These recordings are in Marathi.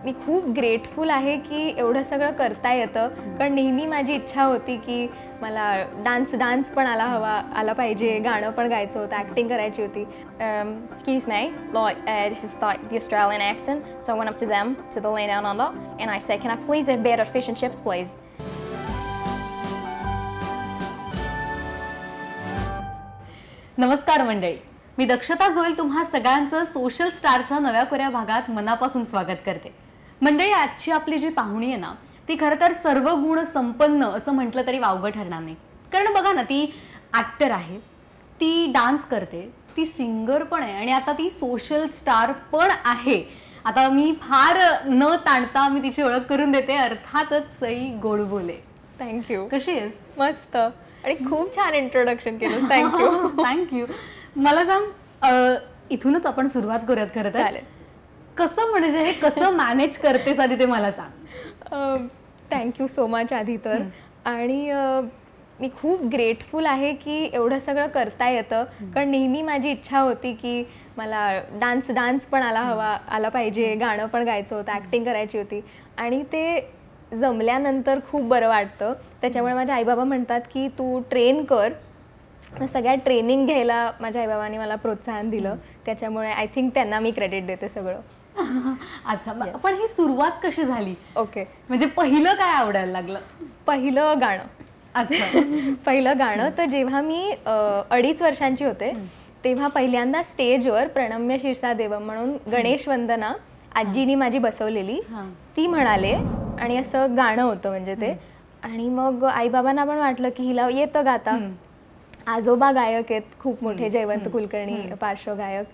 मी खूप ग्रेटफुल आहे की एवढं सगळं करता येतं, कारण नेहमी माझी इच्छा होती की मला डान्स पण आला पाहिजे, गाणं पण गायचं होतं, ॲक्टिंग करायची होती. Excuse me, this is the Australian accent, so I went up to them, to the lady down under, and I said, can I please have better fish and chips, please? नमस्कार मंडळी, मी दक्षता जोईल तुम्हा सगळ्यांचं सोशल स्टारच्या नव्या कोऱ्या भागात मनापासून स्वागत करते. मंडळी, आजची आपली जी पाहुणी आहे ना, ती खरं तर सर्व गुण संपन्न असं म्हटलं तरी वावगं ठरणार नाही. कारण बघा ना, ती ॲक्टर आहे, ती डान्स करते, ती सिंगर पण आहे आणि आता ती सोशल स्टार पण आहे. आता मी फार न ताणता मी तिची ओळख करून देते, अर्थातच सई गोडबोले. थँक्यू. कशी आहेस? मस्त आणि खूप छान इंट्रोडक्शन केलं. थँक्यू. थँक्यू. मला सांग, इथूनच आपण सुरुवात करूयात. खरं तर चालेल. कसं म्हणजे हे कसं मॅनेज करतेस आधी ते मला सांग. थँक्यू सो मच आधी तर. आणि मी खूप ग्रेटफुल आहे की एवढं सगळं करता येतं, कारण नेहमी माझी इच्छा होती की मला डान्स पण आला पाहिजे, गाणं पण गायचं होतं, ॲक्टिंग करायची होती आणि ते जमल्यानंतर खूप बरं वाटतं. त्याच्यामुळे माझे आईबाबा म्हणतात की तू ट्रेन कर. सगळ्या ट्रेनिंग घ्यायला माझ्या आईबाबांनी मला प्रोत्साहन दिलं, त्याच्यामुळे आय थिंक त्यांना मी क्रेडिट देते सगळं. अच्छा, पण ही सुरुवात कशी झाली? ओके, म्हणजे पहिलं काय आवडायला लागलं? पहिलं गाणं. अच्छा. पहिलं गाणं तर जेव्हा मी 2.5 वर्षांची होते तेव्हा पहिल्यांदा स्टेजवर प्रणम्य शिरसा देवम म्हणून गणेश वंदना आजीनी माझी बसवलेली, ती म्हणाले आणि असं गाणं होतं म्हणजे ते. आणि मग आईबाबांना पण वाटलं की हिला येतं गाता. आजोबा गायक आहेत, खूप मोठे, जयवंत कुलकर्णी पार्श्वगायक,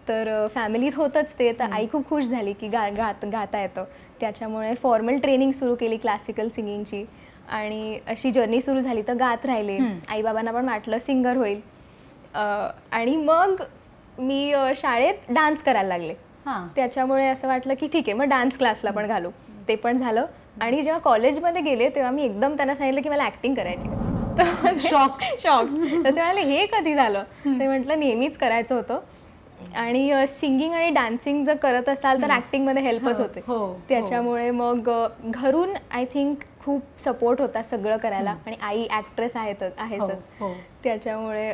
तर फॅमिलीत होतंच ते. तर आई खूप खुश झाली की गाता येतं. त्याच्यामुळे फॉर्मल ट्रेनिंग सुरू केली क्लासिकल सिंगिंगची आणि अशी जर्नी सुरू झाली. तर गात राहिले. आईबाबांना पण वाटलं सिंगर होईल. आणि मग मी शाळेत डान्स करायला लागले. त्याच्यामुळे असं वाटलं की ठीक आहे, मग डान्स क्लासला पण घालू. ते पण झालं. आणि जेव्हा कॉलेजमध्ये गेले तेव्हा मी एकदम त्यांना सांगितलं की मला ॲक्टिंग करायची. शॉक. तर ते म्हणाले हे कधी झालं? ते म्हटलं नेहमीच करायचं होतं आणि सिंगिंग आणि डान्सिंग जर करत असाल तर ॲक्टिंगमध्ये हेल्पच होते. त्याच्यामुळे मग घरून आय थिंक खूप सपोर्ट होता सगळं करायला. आणि आई ॲक्ट्रेस आहेतच. त्याच्यामुळे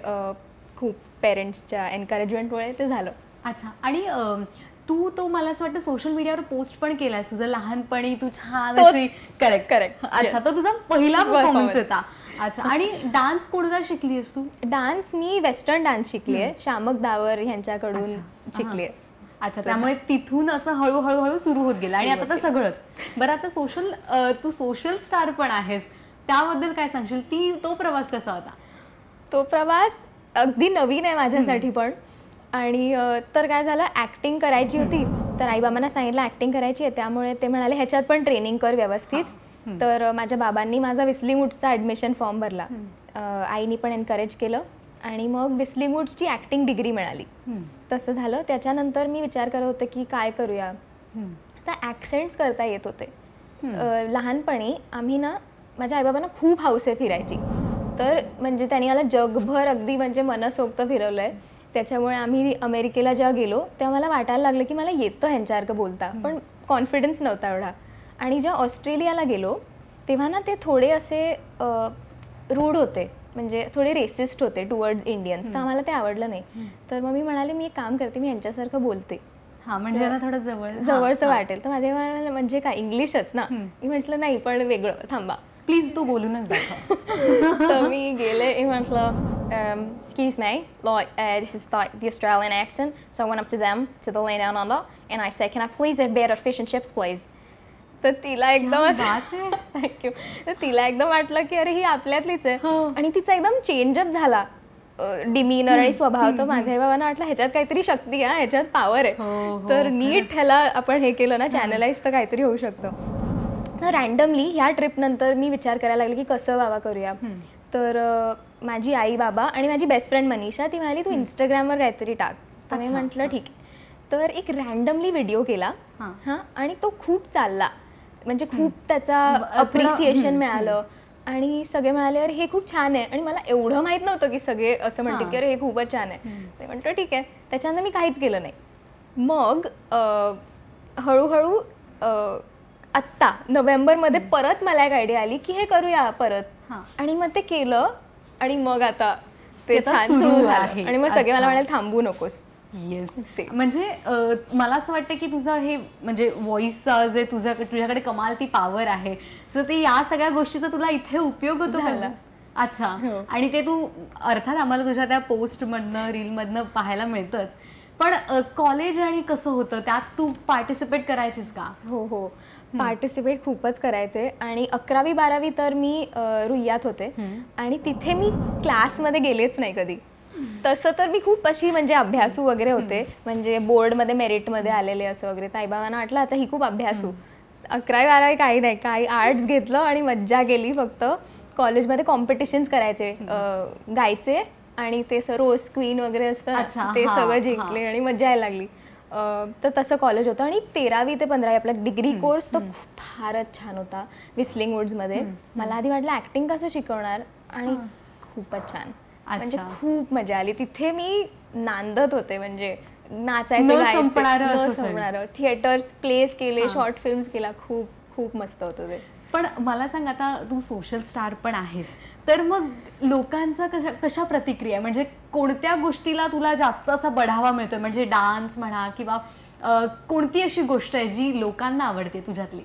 खूप पेरेंट्सच्या एन्करेजमेंटमुळे ते झालं. अच्छा. आणि तू तो मला असं वाटतं सोशल मीडियावर पोस्ट पण केलास तुझं लहानपणी, तू छान अशी. करेक्ट. अच्छा, तो तुझा पहिला परफॉर्मन्स होता. अच्छा. आणि डान्स कोणता शिकलीस तू? डान्स मी वेस्टर्न डान्स शिकली आहे, शामक दावर ह्यांच्याकडून शिकली आहे. अच्छा, त्यामुळे तिथून असं हळूहळू सुरू होत गेलं आणि आता तर सगळंच. बरं, आता तू सोशल स्टार पण आहेस, त्याबद्दल काय सांगशील? तो प्रवास कसा होता? तो प्रवास अगदी नवीन आहे माझ्यासाठी पण. आणि तर काय झालं, ॲक्टिंग करायची होती तर आईबाबांना सांगितलं ॲक्टिंग करायची आहे, त्यामुळे ते म्हणाले ह्याच्यात पण ट्रेनिंग कर व्यवस्थित. तर माझ्या बाबांनी माझा विस्लिंग वुड्सचा ॲडमिशन फॉर्म भरला. आईनी पण एनकरेज केलं आणि मग विस्लिंग वुड्सची ॲक्टिंग डिग्री मिळाली. तसं झालं. त्याच्यानंतर मी विचार करत होते की काय करूया. तर ॲक्सेंट्स करता येत होते. लहानपणी आम्ही ना, माझ्या आईबाबांना खूप हौस आहे फिरायची. तर म्हणजे त्यांनी मला जगभर अगदी म्हणजे मनसोक्त फिरवलं आहे. त्याच्यामुळे आम्ही अमेरिकेला जेव्हा गेलो तेव्हा मला वाटायला लागलं की मला येतं ह्यांच्यासारखं बोलता, पण कॉन्फिडन्स नव्हता एवढा. आणि जेव्हा ऑस्ट्रेलियाला गेलो तेव्हा ना ते थोडे असे रूड होते, म्हणजे थोडे रेसिस्ट होते टुवर्ड्स इंडियन्स. तर आम्हाला ते आवडलं नाही. तर मग मी म्हणाले मी एक काम करते, मी ह्यांच्यासारखं बोलते, म्हणजे थोडं जवळचं वाटेल. तर माझे म्हणाले म्हणजे काय इंग्लिशच ना? मी म्हटलं नाही पण वेगळं, थांबा प्लीज तू बोलूनच दाखव. तर मी गेले, म्हटलं excuse me, this is the Australian accent, so I went up to them, to the lady down under, and I said, can I please have better fish and chips, please? तर तिला एकदम थँक्यू. तर तिला एकदम वाटलं की अरे ही आपल्यातलीच आहे. आणि तिचा एकदम चेंजच झाला डिमिनर आणि स्वभाव. तर माझ्या बाबांना वाटलं ह्याच्यात काहीतरी शक्ती आहे, ह्याच्यात पॉवर आहे. तर नीट ह्याला आपण हे केलं ना, चॅनलाइज, तर काहीतरी होऊ शकतं. तर रँडमली ह्या ट्रिपनंतर मी विचार करायला लागले की कसं बाबा करूया. तर माझी आई, बाबा आणि माझी बेस्ट फ्रेंड मनीषा, ती म्हणाली तू इंस्टाग्रामवर काहीतरी टाक. तर मी म्हटलं ठीक आहे. तर एक रँडमली व्हिडिओ केला आणि तो खूप चालला, म्हणजे खूप त्याचा अप्रिसिएशन मिळालं. आणि सगळे म्हणाले अरे हे खूप छान आहे. आणि मला एवढं माहीत नव्हतं की सगळे असं म्हणतात की अरे हे खूपच छान आहे. ते म्हटलं ठीक आहे. त्याच्यानंतर मी काहीच केलं नाही. मग हळूहळू आत्ता नोव्हेंबरमध्ये परत मला एक आयडिया आली की हे करूया परत, आणि मग ते केलं आणि मग आता ते छान सुरू झालं आणि मग सगळे मला म्हणाले थांबू नकोस. येस, म्हणजे मला असं वाटतं की तुझं हे म्हणजे व्हॉइसचा जे तुझ्याकडे कमाल ती पॉवर आहे, सो ते या सगळ्या गोष्टीचा तुला इथे उपयोग होतो मला. अच्छा, आणि ते तू अर्थात आम्हाला तुझ्या त्या पोस्टमधनं रीलमधनं पाहायला मिळतंच, पण कॉलेज आणि कसं होतं त्यात तू पार्टिसिपेट करायचीस का? हो, पार्टिसिपेट खूपच करायचे. आणि 11वी-12वी तर मी रुईयात होते आणि तिथे मी क्लासमध्ये गेलेच नाही कधी. तसं तर मी खूप अशी म्हणजे अभ्यासू वगैरे होते, म्हणजे बोर्डमध्ये मेरिटमध्ये आलेले असं वगैरे. ताईबाबांना वाटलं आता ही खूप अभ्यासू. 11वी-12वी काही नाही, काही आर्ट्स घेतलं आणि मज्जा केली. फक्त कॉलेजमध्ये कॉम्पिटिशन्स करायचे, गायचे आणि ते रोज क्वीन वगैरे असतं ते सगळं जिंकले आणि मज्जा यायला लागली. तर तसं कॉलेज होतं. आणि 13वी ते 15वी आपला डिग्री कोर्स तर फारच छान होता विस्लिंग वुड्समध्ये. मला आधी वाटलं ॲक्टिंग कसं शिकवणार, आणि खूपच छान, म्हणजे खूप मजा आली. तिथे मी नांदत होते, म्हणजे नाचायचं, संपणारं. थिएटर्स प्लेस केले, शॉर्ट फिल्म्स केला, खूप खूप मस्त होतं ते. पण मला सांग, आता तू सोशल स्टार पण आहेस, तर मग लोकांचा कशा प्रतिक्रिया, म्हणजे कोणत्या गोष्टीला तुला जास्त असा बढावा मिळतोय, म्हणजे डान्स म्हणा किंवा कोणती अशी गोष्ट आहे जी लोकांना आवडते तुझ्यातली?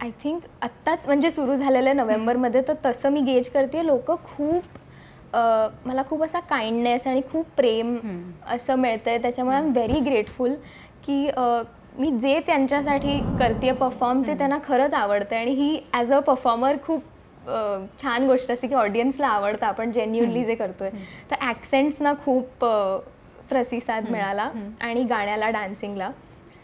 आय थिंक आत्ताच म्हणजे सुरू झालेलं नोव्हेंबरमध्ये, तर तसं मी गेज करते. लोक खूप मला खूप असा काइंडनेस आणि खूप प्रेम असं मिळतंय. त्याच्यामुळे आय एम व्हेरी ग्रेटफुल की मी जे त्यांच्यासाठी करते परफॉर्म ते त्यांना खरंच आवडतं. आणि ही ॲज अ परफॉर्मर खूप छान गोष्ट असते की ऑडियन्सला आवडतं आपण जेन्युनली जे करतोय. तर ॲक्सेंट्सना खूप प्रतिसाद मिळाला आणि गाण्याला, डान्सिंगला.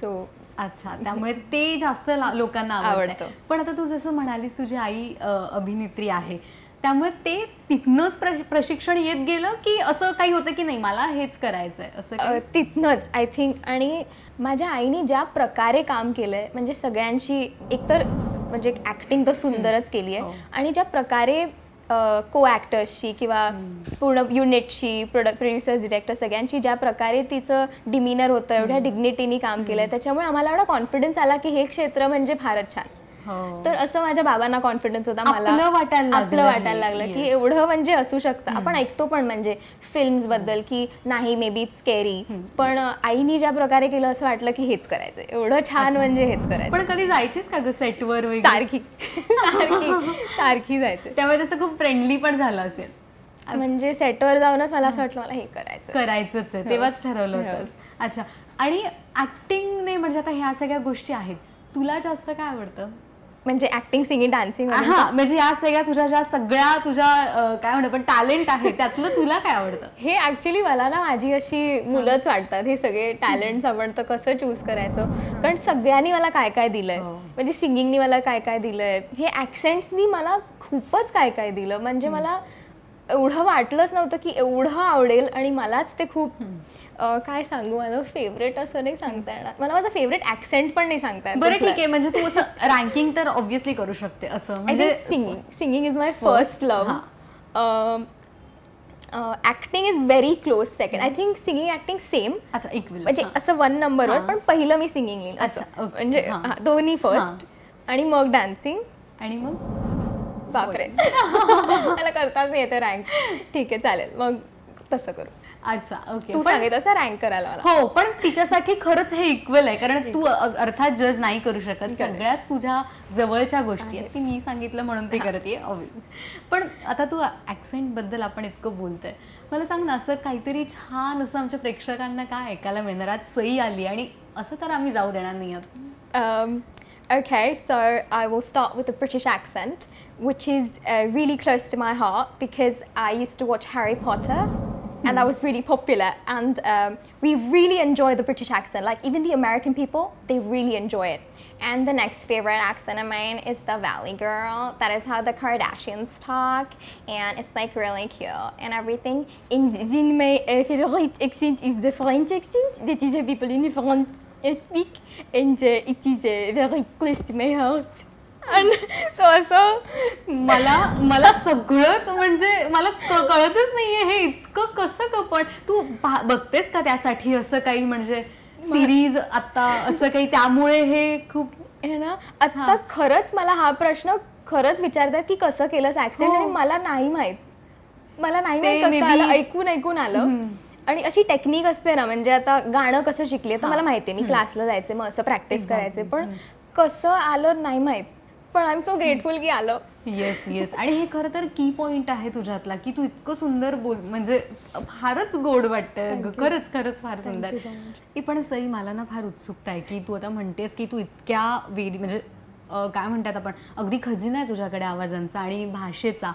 सो अच्छा, त्यामुळे ते जास्त लोकांना आवडतं. पण आता तू जसं म्हणालीस तुझी आई अभिनेत्री आहे, त्यामुळे ते तिथनंच प्रशिक्षण येत गेलं की असं काही होतं की नाही मला हेच करायचंय असं? तिथनंच आय थिंक. आणि माझ्या आईने ज्या प्रकारे काम केलंय, म्हणजे सगळ्यांशी एकतर म्हणजे ॲक्टिंग तर सुंदरच केली आहे, आणि ज्या प्रकारे को ॲक्टर्सशी किंवा पूर्ण युनिटशी, प्रोड्युसर्स, डिरेक्टर सगळ्यांची ज्या प्रकारे तिचं डिमिनर होतं, एवढ्या डिग्निटीनी काम केलंय, त्याच्यामुळे आम्हाला एवढा कॉन्फिडन्स आला की हे क्षेत्र म्हणजे फारच छान. तर असं माझ्या बाबांना कॉन्फिडन्स होता, मला आपलं वाटायला लागलं की एवढं म्हणजे असू शकतं. आपण ऐकतो पण म्हणजे फिल्म्स बद्दल की नाही मे बी इट्स स्केरी, पण आईनी ज्या प्रकारे केलं असं वाटलं की हेच करायचं, एवढं छान म्हणजे हेच करायचं. पण कधी जायचीस का ग सेटवर वगैरे? सारखी जायचं. त्यामुळे तसं खूप फ्रेंडली पण झालं असेल, म्हणजे सेटवर जाऊनच मला असं वाटलं मला हे करायचंच आहे, तेव्हाच ठरवलं होतंस. अच्छा, आणि ऍक्टिंगने म्हणजे आता ह्या सगळ्या गोष्टी आहेत, तुला जास्त काय आवडतं? म्हणजे ऍक्टिंग, सिंगिंग, डान्सिंग, म्हणजे या सगळ्या तुझ्या काय म्हणतो पण टॅलेंट आहे, त्यातलं तुला काय आवडतं? हे ऍक्च्युली मला ना माझी अशी मुलंच वाटतात, हे सगळे टॅलेंट्स आपण तर कसं चूज करायचं. कारण सगळ्यांनी मला काय काय दिलंय, म्हणजे सिंगिंगनी मला काय काय दिलंय, हे ॲक्सेंट्सनी मला खूपच काय काय दिलं. म्हणजे मला एवढं वाटलंच नव्हतं की एवढं आवडेल, आणि मलाच ते खूप काय सांगू, माझं फेवरेट असं नाही सांगता येणार, मला माझं फेवरेट ॲक्सेंट पण नाही सांगता येणार. बरं ठीक आहे, म्हणजे तू असं रँकिंग तर ऑब्व्हियसली करू शकते असं, म्हणजे singing is my first love. Acting is very close second. I think singing acting same, म्हणजे असं 1 नंबरवर, पण पहिलं मी सिंगिंग येईल असं, म्हणजे दोन्ही फर्स्ट, आणि मग डान्सिंग, आणि मग बापरे मला करताच नाही येतं रँक. ठीक आहे चालेल, मग तसं करू. अच्छा, ओके. तू सांगितलं असं रँक करायला मला. हो, पण तिच्यासाठी खरंच हे इक्वल आहे, कारण तू अर्थात जज नाही करू शकत, सगळ्याच तुझ्या जवळच्या गोष्टी आहेत, ती मी सांगितलं म्हणून ती करते. पण आता तू ॲक्सेंट बद्दल आपण इतकं बोलतोय, मला सांग ना, असं काहीतरी छान असं आमच्या प्रेक्षकांना काय ऐकायला मिळणार? आज सई आली आणि असं तर आम्ही जाऊ देणार नाही आहोत. Okay, so I will start with the British accent, which is really close to my heart because I used to watch Harry Potter, and that was really popular, and we really enjoy the British accent. Like even the American people, they really enjoy it. And the next favorite accent of mine is the Valley Girl. That is how the Kardashians talk, and it's like really cute and everything. And my favorite accent is the French accent. That is how people in France speak, and it is very close to my heart. And so असं मला सगळंच म्हणजे मला कळतच नाहीये हे इतकं कसं का. पण तू बघतेस का त्यासाठी असं काही, म्हणजे सिरीज आता असं काही, त्यामुळे हे खूप हे ना आता खरंच मला हा प्रश्न खरंच विचारतात की कसं केलंस ऍक्सेंट, आणि मला नाही माहित कसं आलं, ऐकून आलं. आणि अशी टेक्निक असते ना, म्हणजे आता गाणं कसं शिकले तर मला माहिती आहे, मी क्लासला जायचे, मग असं प्रॅक्टिस करायचे, पण कसं आलं नाही माहित, पण आय एम सो ग्रेटफुल की आलं. येस. आणि हे खरं तर की पॉइंट आहे तुझ्यातला, की तू इतकं सुंदर बोल, म्हणजे फारच गोड वाटतं, खरंच फार सुंदर. पण सई, मला ना फार उत्सुकता आहे की तू आता म्हणतेस की तू इतक्या म्हणजे काय म्हणतात आपण, अगदी खजिना आहे तुझ्याकडे आवाजांचा आणि भाषेचा.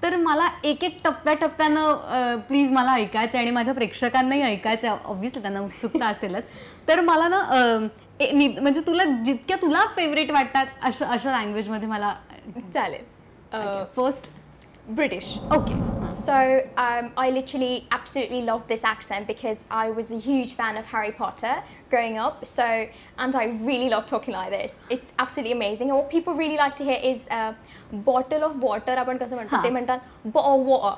तर मला एक टप्प्यानं प्लीज मला ऐकायचं आहे आणि माझ्या प्रेक्षकांनाही ऐकायचं आहे, ऑब्व्हियसली त्यांना उत्सुकता असेलच. तर मला ना म्हणजे तुला फेवरेट वाटतात अशा लँग्वेजमध्ये मला चालेल. First British. Okay. So I literally absolutely love this accent because I was a huge fan of Harry Potter growing up. And I really love talking like this. It's absolutely amazing. And what people really like to hear is bottle of water. आपण कसं म्हणतो ते म्हणतात bottle of water.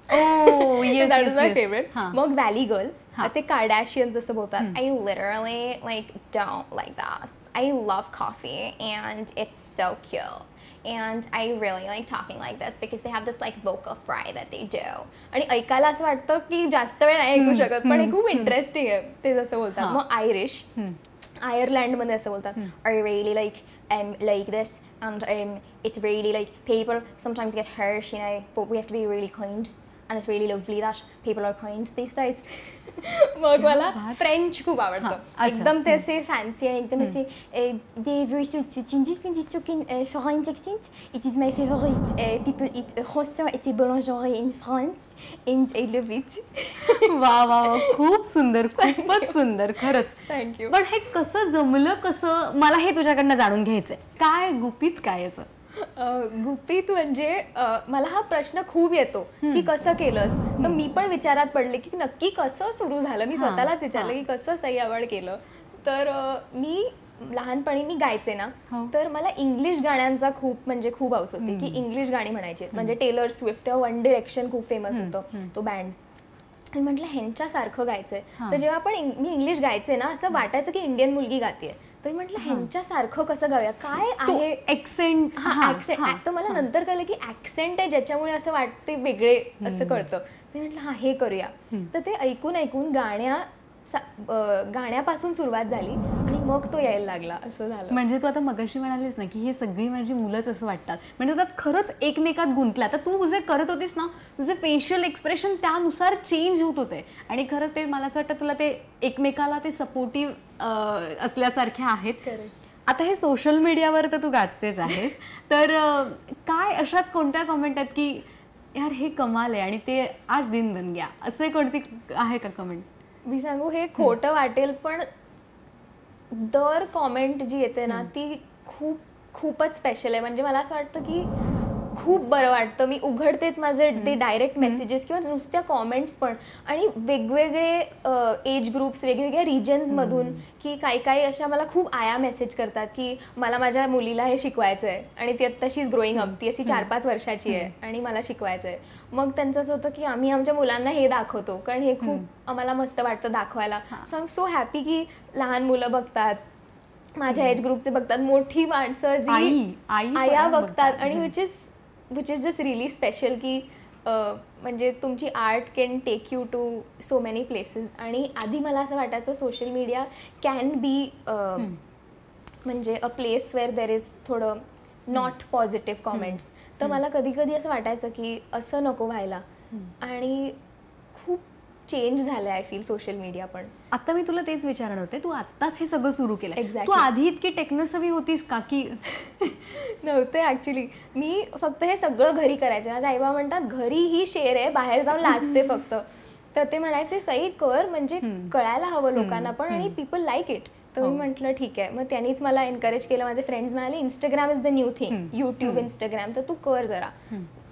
Oh yes. That is my favorite. मग Valley Girl. ते Kardashians जसं बोलतात. I literally don't like that. I love coffee and it's so cute. And I really like talking like this because they have this vocal fry that they do. आणि ऐकायला असं वाटतं की जास्त वेळ नाही ऐकू शकत, पण हे खूप इंटरेस्टिंग आहे ते जसं बोलतात. मग आयरिश, आयर्लंडमध्ये असं बोलतात, I really like this and it's really people sometimes get hurt, but we have to be really kind and it's really lovely that people are kind these days. मग मला फ्रेंच खूप आवडतं, एकदम ते असे फॅन्सी आणि एकदम असे they very sweet Indies when they talk in French accent. It is my favorite. People eat croissant et boulangerie in France and I love it. वा, खूप सुंदर, खूपच सुंदर, खरंच. थँक्यू. पण हे कसं जमलं, कसं, मला हे तुझ्याकडनं जाणून घ्यायचंय, काय गुपित काय याचं? गुपित म्हणजे मला हा प्रश्न खूप येतो की कसं केलंस, तर मी पण विचारात पडले की नक्की कसं सुरू झालं. मी स्वतःलाच विचारलं की कसं सई आवड केलं. तर मी लहानपणी मी गायचे ना, तर मला इंग्लिश गाण्यांचा खूप हौस होती की इंग्लिश गाणी म्हणायची. म्हणजे टेलर स्विफ्ट, तेव्हा वन डिरेक्शन खूप फेमस होतं तो बँड. आणि म्हटलं ह्यांच्यासारखं गायचंय. तर जेव्हा मी इंग्लिश गायचे ना, असं वाटायचं की इंडियन मुलगी गातेय. तर म्हटलं ह्यांच्यासारखं कसं गाऊया, काय आहे ऍक्सेंट. तर मला नंतर कळलं की ऍक्सेंट आहे ज्याच्यामुळे असं वाटते वेगळे असं कळतं. ते म्हटलं हे करूया. तर ते ऐकून गाण्यापासून सुरुवात झाली आणि मग तो यायला लागला, असं झालं. म्हणजे तू आता मगाशी म्हणालीस ना की हे सगळी माझी मुलंच असं वाटतात, म्हणजे त्यात खरंच एकमेकात गुंतल्या. तर तू जे करत होतीस ना, तुझे फेशियल एक्सप्रेशन त्यानुसार चेंज होत होते आणि खरं ते मला असं वाटतं तुला ते एकमेकाला ते सपोर्टिव्ह असल्यासारखे आहेत. आता हे सोशल मीडियावर तर तू गाजतेच आहेस, तर काय अशा कोणत्या कमेंट आहेत की यार हे कमाल आहे आणि ते आज दिन बन गया, असं कोणती आहे का कमेंट? मी सांगू, हे खोटं वाटेल पण दर कॉमेंट जी येते ना ती खूपच स्पेशल आहे. म्हणजे मला असं वाटतं की खूप बरं वाटतं. मी उघडतेच माझे ते डायरेक्ट मेसेजेस किंवा नुसत्या कॉमेंट्स पण, आणि वेगवेगळे एज ग्रुप्स, वेगवेगळ्या रिजन्समधून, की काही अशा मला खूप आया मेसेज करतात की मला माझ्या मुलीला हे शिकवायचं आहे आणि ती आत्ता शी इज ग्रोईंग अप, ती अशी 4-5 वर्षाची आहे आणि मला शिकवायचं आहे. मग त्यांचं असं होतं की आम्ही आमच्या मुलांना हे दाखवतो, कारण हे खूप आम्हाला मस्त वाटतं दाखवायला. So I am so happy की लहान मुलं बघतात, माझ्या एज ग्रुपचे बघतात, मोठी माणसं जी आया बघतात, आणि which is just really special की म्हणजे तुमची art can take you to so many places. आणि आधी मला असं वाटायचं सोशल मीडिया कॅन बी म्हणजे a place where there is थोडं नॉट पॉझिटिव्ह कॉमेंट्स. तर मला कधी कधी असं वाटायचं की असं नको व्हायला, आणि खूप चेंज झालं आय फील सोशल मीडिया. पण आता मी तुला तेच विचारणार होते, तू आत्ताच हे सगळं सुरू केलं, Exactly. तू आधी इतकी टेक्नोसवी होतीस का की? नव्हते ॲक्च्युली. मी फक्त हे सगळं घरी करायचे. माझे आई बाबा म्हणतात घरी ही शेर आहे, बाहेर जाऊन लाजते फक्त. तर ते म्हणायचे सई कर, म्हणजे कळायला हवं लोकांना पण, आणि पीपल लाईक इट. तर मी म्हटलं ठीक आहे. मग त्यांनीच मला एनकरेज केलं. माझे फ्रेंड्स म्हणाले Instagram is the new thing, YouTube, Instagram, तर तू कर जरा.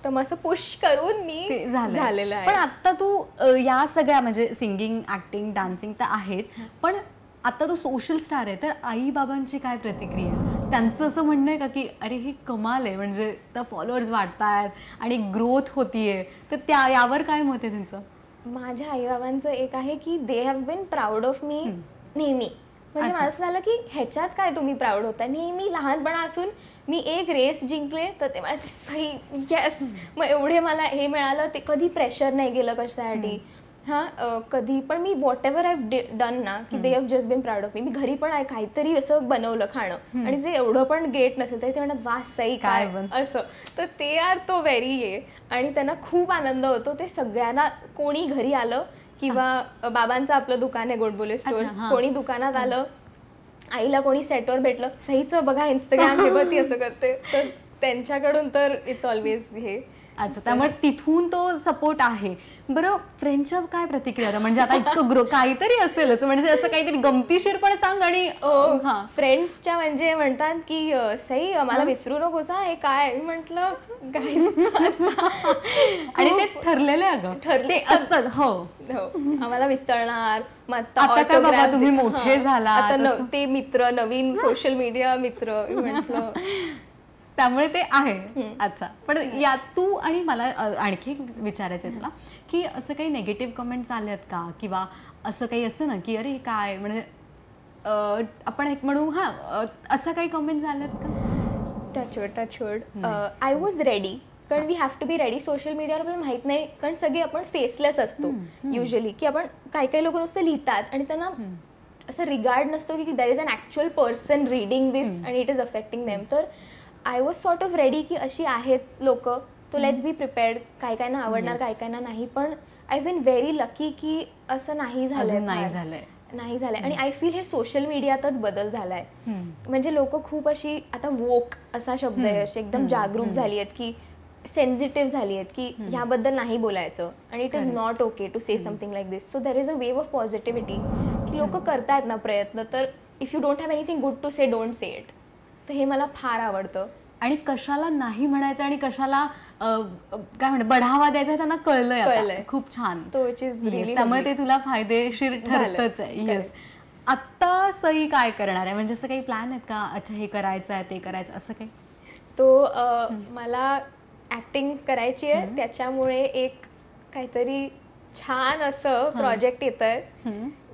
तर मग असं पुश करून मी झालेलं आहे. पण आता तू या सगळ्या म्हणजे सिंगिंग, ऍक्टिंग, डान्सिंग तर आहेच, पण आता तू सोशल स्टार आहे, तर आई बाबांची काय प्रतिक्रिया? त्यांचं असं म्हणणं आहे का की अरे हे कमाल आहे, म्हणजे त्या फॉलोअर्स वाढतायत आणि ग्रोथ होतीये, तर यावर काय मत आहे त्यांचं? माझ्या आई बाबांचं एक आहे की they have been proud of me नेहमी. म्हणजे माझं असं झालं की ह्याच्यात काय तुम्ही प्राऊड होता. नेहमी लहानपणापासून मी एक रेस जिंकले तर ते माझे सही येस, मग एवढे मला हे मिळालं. ते कधी प्रेशर नाही गेलं कशासाठी. कधी पण मी वॉट एव्हर आय डन ना की they have just been proud of me. मी घरी पण आहे काहीतरी असं बनवलं खाणं आणि जे एवढं पण ग्रेट नसेल तरी ते म्हणतात वा सई काय असं. तर ते आर तो व्हेरी ये आणि त्यांना खूप आनंद होतो. ते सगळ्यांना कोणी घरी आलं किंवा बाबांचं आपलं दुकान आहे गोडबोले स्टोअर, कोणी दुकानात आलं, आईला कोणी सेटवर भेटलं, सहीचं बघा इंस्टाग्राम हे बघ ती असं करते. तर त्यांच्याकडून तर इट्स ऑलवेज हे. अच्छा, त्यामुळे तिथून तो सपोर्ट आहे. बरं, फ्रेंडच्या काय प्रतिक्रिया होता? म्हणजे आता इतकं काहीतरी असेलच, म्हणजे असं काहीतरी गमतीशीर पण सांग. आणि फ्रेंड्सच्या म्हणजे म्हणतात की सई मला विसरू नकोस हे काय. मी म्हटलं आणि ते ठरलेलं आहे अगं, ठरले असतात. हो आम्हाला विसरणार आता काय बाबा तुम्ही मोठे झाला, आता ते मित्र नवीन सोशल मीडिया मित्र म्हटलं त्यामुळे ते आहे. अच्छा, पण या तू आणि मला आणखी विचारायचं आहे तुला की असं काही निगेटिव्ह कमेंट्स आल्यात का, किंवा असं काही असतं ना की अरे काय म्हणजे आपण एक म्हणू असं काही कमेंट्स आल्यात का? टचवड आय वॉज रेडी, कारण we have to be ready. Social मीडियावर आपल्याला माहित नाही, कारण सगळे आपण फेसलेस असतो युजली, की आपण काही लोक नुसतं लिहितात आणि त्यांना असं रिगार्ड नसतो की there is an actual person reading this आणि इट इज अफेक्टिंग देम. तर I was sort of ready की अशी आहेत लोक, तो लेट्स बी प्रिपेअर्ड. काही ना आवडणार, काही ना नाही. पण आय बीन व्हेरी लकी की असं नाही झालंय. आणि आय फील हे सोशल मीडियातच बदल झालाय. म्हणजे लोक खूप अशी आता वोक असा शब्द आहे, अशी एकदम जागरूक झाली आहेत की सेन्सिटिव्ह झाली आहेत की ह्याबद्दल नाही बोलायचं आणि it is not okay to say something like this. So there is a wave of positivity की लोक करतायत ना प्रयत्न. तर if you don't have anything good to say, don't say it. तर हे मला फार आवडतं. आणि कशाला नाही म्हणायचं आणि कशाला काय म्हणतात बढावा द्यायचा त्यांना कळलंय. खूप छान. त्यामुळे ते तुला फायदेशीर ठरतच आहे. येस. आत्ता सई काय करणार आहे, म्हणजे असं काही प्लॅन आहेत का? अच्छा, हे करायचं आहे, ते करायचं, असं काही? तो मला ॲक्टिंग करायची आहे, त्याच्यामुळे एक काहीतरी छान असं प्रोजेक्ट येत आहे.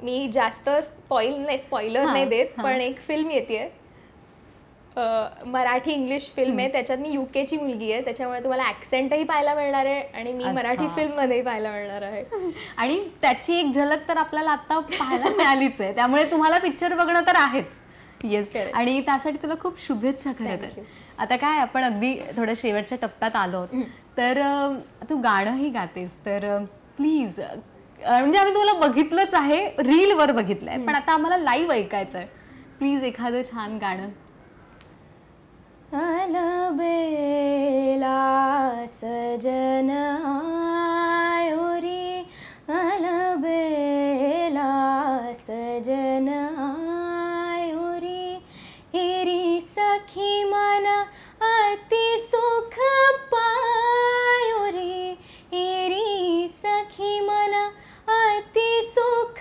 मी जास्त स्पॉइलर नाही देत, पण एक फिल्म येते, मराठी इंग्लिश फिल्म आहे. त्याच्यात मी युकेची मुलगी आहे, त्याच्यामुळे तुम्हाला ॲक्सेंटही पाहायला मिळणार आहे आणि मी मराठी फिल्ममध्येही पाहायला मिळणार आहे. आणि त्याची एक झलक तर आपल्याला आता पाहायला मिळालीच आहे, त्यामुळे तुम्हाला पिक्चर बघणं तर आहेच. येस. आणि त्यासाठी तुला खूप शुभेच्छा. खरं तर आता काय आपण अगदी थोड्या शेवटच्या टप्प्यात आलो, तर तू गाणंही गातेस, तर प्लीज, म्हणजे आम्ही तुला बघितलंच आहे, रीलवर बघितलंय, पण आता आम्हाला लाईव्ह ऐकायचं आहे. प्लीज एखादं छान गाणं. अलबेला सजन आयो रे, अलबेला सजन आयो रे, हेरी सखी मन अति सुख पायो रे, हेरी सखी मन अति सुख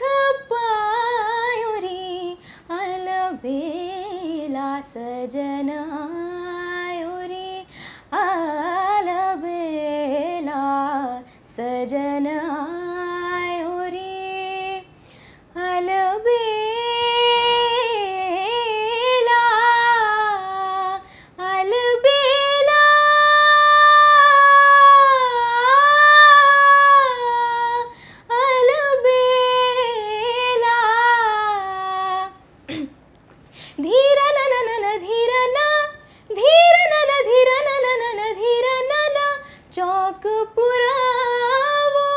पायो रे, अलबेला सजन सजन आयो रे, अलबेला अलबेला अलबेला, धीर नन नन धीर न धीर नन धीर नन नन धीर नन, चौक पुरावो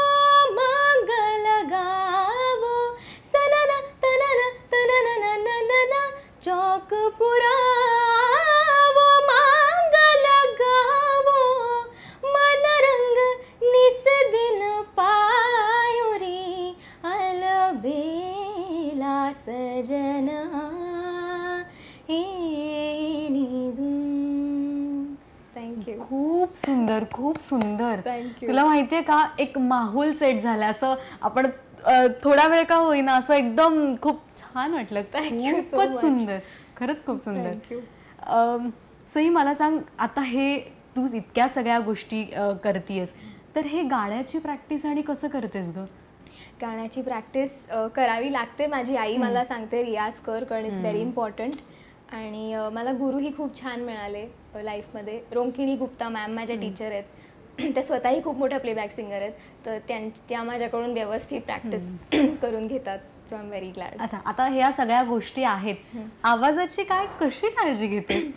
मंगल गावो, सनन तनन तनन नन चौक पुरावो मंगल गावो, मन रंग निस दिन पायो रे, अलबेला सजन खूप सुंदर, खूप सुंदर. तुला माहितीये का, एक माहोल सेट झाला, असं आपण थोडा वेळ का होईना असं एकदम खूप छान वाटलं. खूपच सुंदर, खरंच खूप सुंदर. सई, मला सांग, आता हे तू इतक्या सगळ्या गोष्टी करतेस, तर हे गाण्याची प्रॅक्टिस आणि कसं करतेस ग? गाण्याची प्रॅक्टिस करावी लागते. माझी आई मला सांगते रियाज कर, कारण इट्स व्हेरी इम्पॉर्टंट. आणि मला गुरुही खूप छान मिळाले लाईफमध्ये. रोंकिणी गुप्ता मॅम माझ्या टीचर आहेत. त्या स्वतःही खूप मोठ्या प्लेबॅक सिंगर आहेत, तर त्या माझ्याकडून व्यवस्थित प्रॅक्टिस करून घेतात. So I am very glad. अच्छा, आता ह्या सगळ्या गोष्टी आहेत, आवाजाची कशी काळजी घेतेस?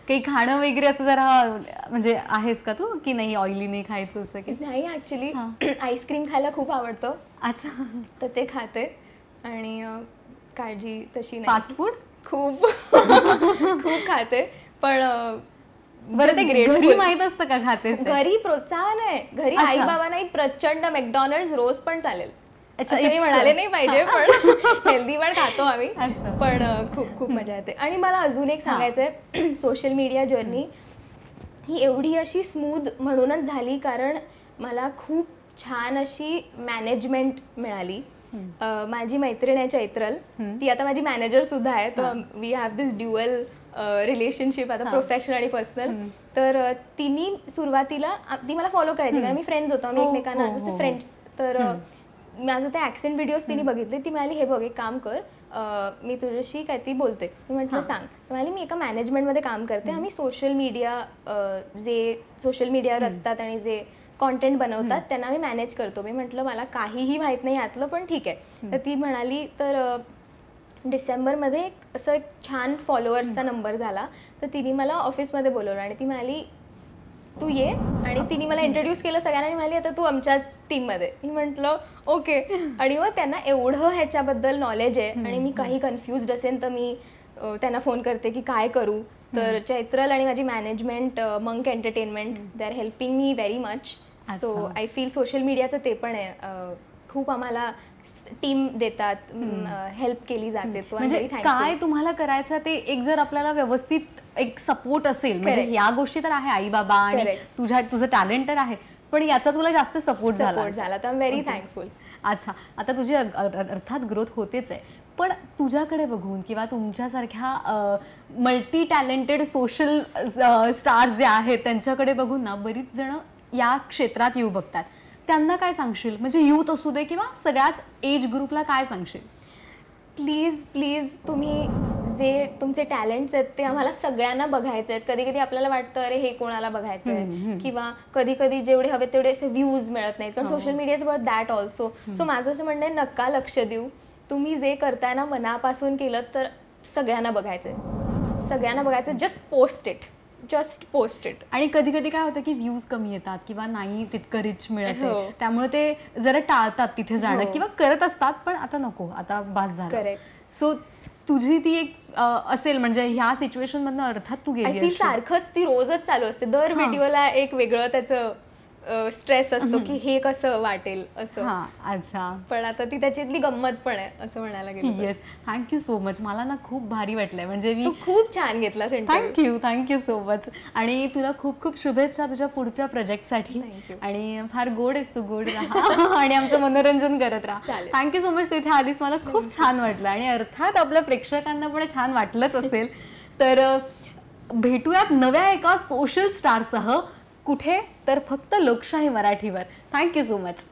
काही खाणं वगैरे असं जरा म्हणजे आहेस का तू, की नाही ऑइली नाही खायचं असं की? नाही, ॲक्च्युली आईस्क्रीम खायला खूप आवडतं. अच्छा, तर ते खाते. आणि काळजी तशी नाही. फास्ट फूड खूप खूप खाते, पण बरं ते घरी माहित असतं का खातेस? घरी प्रोत्साहन आहे. घरी आई बाबा नाही, प्रचंड मॅकडॉनल्ड्स रोज पण चालेल. अच्छा, मी म्हणाले नाही पाहिजे, पण हेल्दी पण खातो आम्ही. पण खूप खूप मजा येते. आणि मला अजून एक सांगायचं आहे, सोशल मीडिया जर्नी ही एवढी अशी स्मूथ म्हणूनच झाली कारण मला खूप छान अशी मॅनेजमेंट मिळाली. माझी मैत्रीण आहे चैत्रल, ती आता माझी मॅनेजर सुद्धा आहे. तर we have this dual relationship, आता प्रोफेशनल आणि पर्सनल. तर तिने सुरुवातीला ती मला फॉलो करायची, कारण मी फ्रेंड्स होतो, आम्ही एकमेकांना जसे फ्रेंड्स. तर माझं ते ॲक्सेंट व्हिडिओज तिने बघितले. ती म्हणाली हे बघ एक काम कर, मी तुझ्याशी काय ती बोलते. मी म्हटलं सांग. म्हणाली मी एका मॅनेजमेंटमध्ये काम करते, आम्ही सोशल मीडियावर असतात आणि जे कॉन्टेंट बनवतात त्यांना आम्ही मॅनेज करतो. मी म्हटलं मला काहीही माहीत नाही यातलं, पण ठीक आहे. तर ती म्हणाली तर डिसेंबरमध्ये असं एक छान फॉलोअर्सचा नंबर झाला. तर तिने मला ऑफिसमध्ये बोलवलं आणि ती म्हणाली तू ये. आणि तिने मला इंट्रोड्यूस केलं सगळ्यांना आणि म्हणाली आता तू आमच्याच टीममध्ये. मी म्हटलं ओके. आणि मग त्यांना एवढं ह्याच्याबद्दल नॉलेज आहे, आणि मी काही कन्फ्युज्ड असेल तर मी त्यांना फोन करते की काय करू. तर चैत्रल आणि माझी management monk entertainment, they are helping me very much. So I feel social मीडियाचं ते पण आहे, खूप आम्हाला टीम देतात, हेल्प केली जाते. तो म्हणजे काय तुम्हाला करायचं ते एक जर आपल्याला व्यवस्थित एक सपोर्ट असेल, म्हणजे या गोष्टी तर आहे आई बाबा आणि तुझं टॅलेंट तर आहे, पण याचा तुला जास्त सपोर्ट झाला तर आय एम व्हेरी थँकफुल. अच्छा, आता तुझी अर्थात ग्रोथ होतेच आहे, पण तुझ्याकडे बघून किंवा तुमच्यासारख्या मल्टी टॅलेंटेड सोशल स्टार्स जे आहेत त्यांच्याकडे बघून ना बरीच जण या क्षेत्रात येऊ बघतात. त्यांना काय सांगशील? म्हणजे यूथ असू दे किंवा सगळ्याच एज ग्रुपला काय सांगशील? प्लीज तुम्ही जे तुमचे टॅलेंट्स आहेत ते आम्हाला सगळ्यांना बघायचे आहेत. कधी कधी आपल्याला वाटतं अरे हे कोणाला बघायचं आहे, किंवा कधी कधी जेवढे हवे तेवढे असे व्ह्यूज मिळत नाहीत, पण social media is about that also. So माझं असं म्हणणं आहे नका लक्ष देऊ. तुम्ही जे करताय ना मनापासून केलं तर सगळ्यांना बघायचं. Just post it. आणि कधी कधी काय होतं की व्ह्यूज कमी येतात किंवा नाही तितकं रिच मिळत, त्यामुळे ते जरा टाळतात तिथे जाणं, किंवा करत असतात पण आता नको, आता बास झालं. सो तुझी ती एक असेल, म्हणजे ह्या सिच्युएशन मधनं अर्थात तू गेली. सारखंच ती रोजच चालू असते. दर व्हिडिओला एक वेगळं त्याचं स्ट्रेस असतो की हे कसं वाटेल असं. अच्छा, पण आता ती त्याच्यातली गंमत पण आहे असं म्हणायला गेलं. Yes, thank you so much. मला ना खूप भारी वाटलंय, म्हणजे मी खूप छान घेतला. Thank you so much. आणि तुला खूप खूप शुभेच्छा तुझ्या पुढच्या प्रोजेक्टसाठी. आणि फार गोड आहेस तू, गोड राहा आणि आमचं मनोरंजन करत राहा. Thank you so much. तू इथे आलीस, मला खूप छान वाटलं आणि अर्थात आपल्या प्रेक्षकांना पण छान वाटलंच असेल. तर भेटूयात नव्या एका सोशल स्टारसह. कुठे? तर फक्त लोकशाही मराठीवर. Thank you so much.